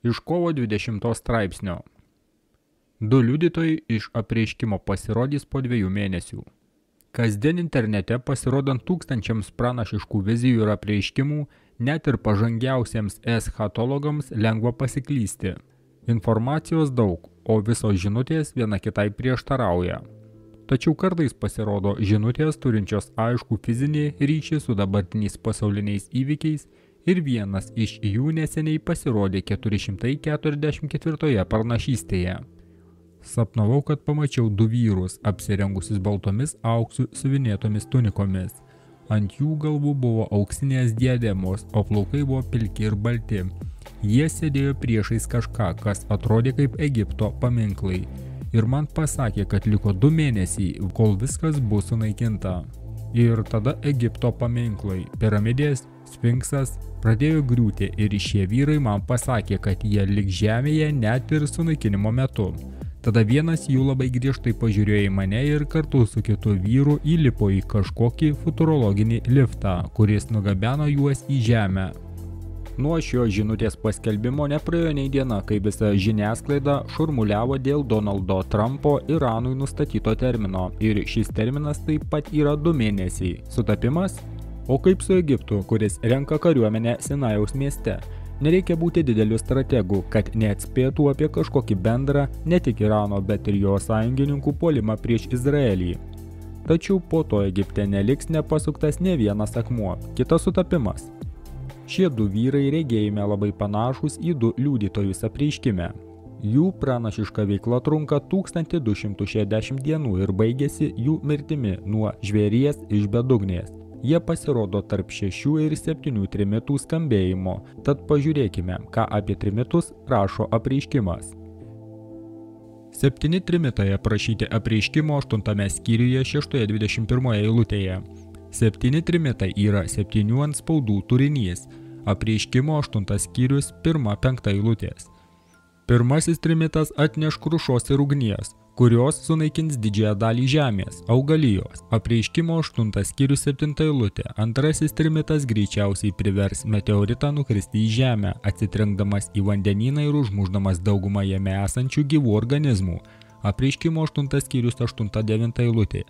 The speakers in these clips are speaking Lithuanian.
Iš kovo 20 straipsnio. Du liudytojai iš apreiškimo pasirodys po 2 mėnesių. Kasdien internete pasirodant tūkstančiams pranašiškų vizijų ir apreiškimų, net ir pažangiausiems eschatologams lengva pasiklysti. Informacijos daug, o visos žinutės viena kitai prieštarauja. Tačiau kartais pasirodo žinutės turinčios aišku fizinį ryšį su dabartiniais pasauliniais įvykiais ir vienas iš jų neseniai pasirodė 444 pranašystėje. Sapnavau, kad pamačiau 2 vyrus, apsirengusius baltomis auksų suvinėtomis tunikomis. Ant jų galvų buvo auksinės diademos, o plaukai buvo pilki ir balti. Jie sėdėjo priešais kažką, kas atrodė kaip Egipto paminklai. Ir man pasakė, kad liko 2 mėnesiai, kol viskas bus sunaikinta. Ir tada Egipto paminklai, piramidės, sfinksas pradėjo griūti ir šie vyrai man pasakė, kad jie liks žemėje net ir sunaikinimo metu. Tada vienas jų labai griežtai pažiūrėjo į mane ir kartu su kitu vyru įlipo į kažkokį futurologinį liftą, kuris nugabeno juos į žemę. Nuo šio žinutės paskelbimo nepraėjo nei diena, kai visa žiniasklaida šurmuliavo dėl Donaldo Trumpo Iranui nustatyto termino. Ir šis terminas taip pat yra 2 mėnesiai. Sutapimas? O kaip su Egiptu, kuris renka kariuomenę Sinajaus mieste? Nereikia būti dideliu strategu, kad neatspėtų apie kažkokį bendrą, ne tik Irano, bet ir jo sąjungininkų puolimą prieš Izraelį. Tačiau po to Egipte neliks nepasuktas ne vienas akmuo. Kitas sutapimas. Šie 2 vyrai regėjime labai panašūs į 2 liudytojus apreiškime. Jų pranašiška veikla trunka 1260 dienų ir baigėsi jų mirtimi nuo žvėries iš bedugnės. Jie pasirodo tarp 6 ir 7 trimitų skambėjimo, tad pažiūrėkime, ką apie trimitus rašo apreiškimas. 7 trimitai aprašyti apreiškimo 8 skyriuje 6-21 eilutėje. 7 trimitai yra 7 antspaudų turinys, apreiškimo 8 skyrius 1-5 eilutės. Pirmasis trimitas atneš krušos ir ugnies, kurios sunaikins didžiąją dalį žemės, augalijos. Apreiškimo 8 skyrius 7 eilutė. Antrasis trimitas greičiausiai privers meteoritą nukristi į žemę, atsitrenkdamas į vandenyną ir užmušdamas daugumą jame esančių gyvų organizmų. Apreiškimo 8 skyrius 8-9 eilutė.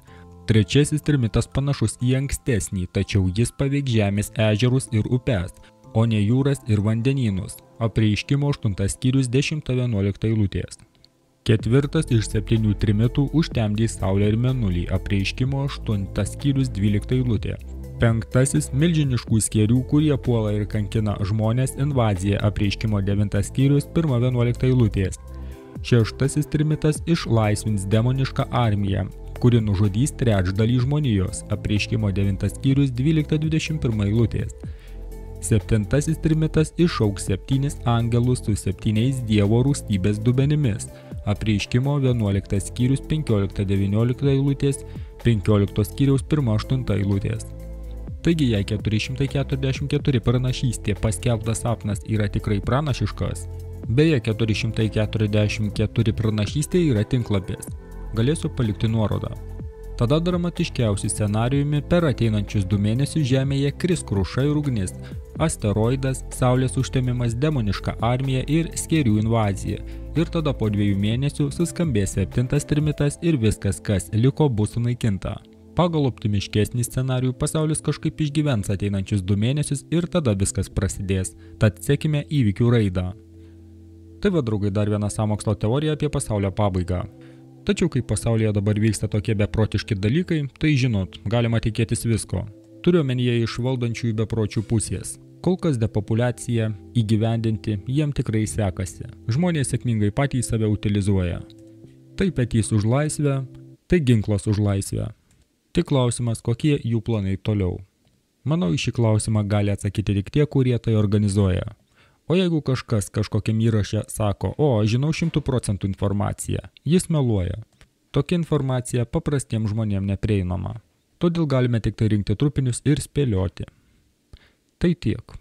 Trečiasis trimitas panašus į ankstesnį, tačiau jis paveiks žemės ežerus ir upes, o ne jūras ir vandenynus. Apreiškimo 8 skyrius 10-11 eilutės. Ketvirtas iš 7 trimitų užtemdys saulę ir mėnulį. Apreiškimo 8 skyrius 12 eilutė. Penktasis milžiniškų skėrių, kurie puola ir kankina žmonės invazija. Apreiškimo 9 skyrius 1-11 eilutės. Šeštasis trimitas išlaisvins demonišką armiją, kuri nužudys trečdalį žmonijos. Apreiškimo 9 skyrius 12-21 eilutės. Septintasis trimitas išauks 7 angelus su 7 Dievo rūstybės dubenimis. Apreiškimo 11 skyrius 15-19 eilutės, 15 skyriaus 1-8 eilutės. Taigi, jei 444 pranašystė paskelbtas sapnas yra tikrai pranašiškas, beje 444 pranašystė yra tinklapis, galėsiu palikti nuorodą. Tada dramatiškiausiu scenarijumi per ateinančius 2 mėnesius žemėje kris kruša ir ugnis, asteroidas, saulės užtemimas, demoniška armija ir skėrių invazija. Ir tada po 2 mėnesių suskambės 7 trimitas ir viskas, kas liko, bus sunaikinta. Pagal optimiškesnį scenarijų pasaulis kažkaip išgyvens ateinančius 2 mėnesius ir tada viskas prasidės. Tad sekime įvykių raidą. Tai va, draugai, dar viena sąmokslo teorija apie pasaulio pabaigą. Tačiau kai pasaulyje dabar vyksta tokie beprotiški dalykai, tai žinot, galima tikėtis visko. Turiu omenyje iš valdančiųjų bepročių pusės. Kol kas depopulaciją įgyvendinti jiem tikrai sekasi. Žmonės sėkmingai patys save utilizuoja. Tai petys už laisvę, tai ginklas už laisvę. Tik klausimas, kokie jų planai toliau. Manau, į šį klausimą gali atsakyti tik tie, kurie tai organizuoja. O jeigu kažkas kažkokiam įraše sako, o, žinau 100% informaciją, jis meluoja. Tokia informacija paprastiems žmonėms neprieinama. Todėl galime tik tai rinkti trupinius ir spėlioti. Tai tiek.